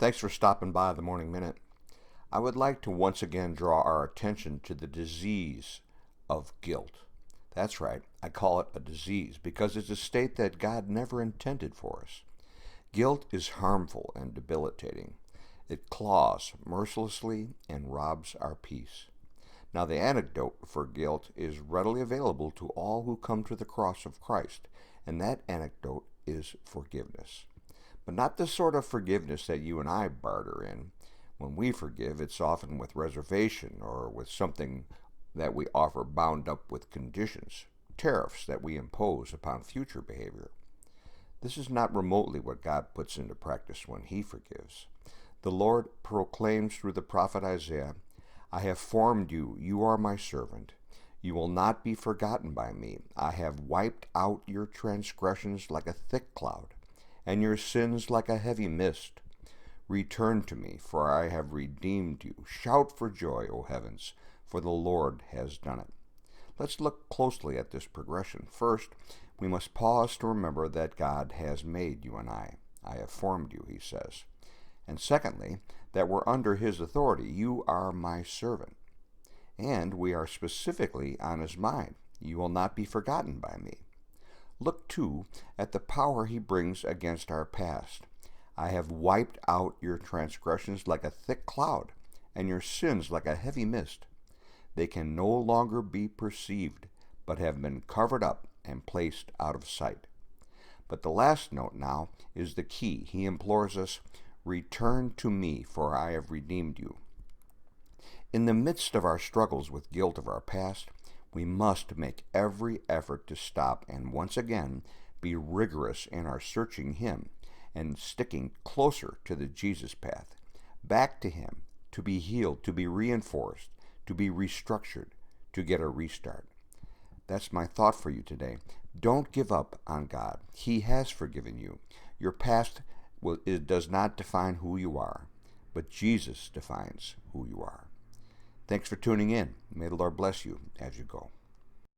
Thanks for stopping by the Morning Minute. I would like to once again draw our attention to the disease of guilt. That's right, I call it a disease because it's a state that God never intended for us. Guilt is harmful and debilitating. It claws mercilessly and robs our peace. Now, the antidote for guilt is readily available to all who come to the cross of Christ, and that antidote is forgiveness. But not the sort of forgiveness that you and I barter in. When we forgive, it's often with reservation or with something that we offer bound up with conditions, tariffs that we impose upon future behavior. This is not remotely what God puts into practice when He forgives. The Lord proclaims through the prophet Isaiah, "I have formed you, you are my servant. You will not be forgotten by me. I have wiped out your transgressions like a thick cloud, and your sins like a heavy mist. Return to me, for I have redeemed you. Shout for joy, O heavens, for the Lord has done it." Let's look closely at this progression. First, we must pause to remember that God has made you and I. I have formed you, He says. And secondly, that we're under His authority. You are my servant. And we are specifically on His mind. You will not be forgotten by me. Look, too, at the power He brings against our past. I have wiped out your transgressions like a thick cloud, and your sins like a heavy mist. They can no longer be perceived, but have been covered up and placed out of sight. But the last note now is the key. He implores us, "Return to me, for I have redeemed you." In the midst of our struggles with guilt of our past, we must make every effort to stop and once again be rigorous in our searching Him and sticking closer to the Jesus path, back to Him, to be healed, to be reinforced, to be restructured, to get a restart. That's my thought for you today. Don't give up on God. He has forgiven you. Your past it does not define who you are, but Jesus defines who you are. Thanks for tuning in. May the Lord bless you as you go.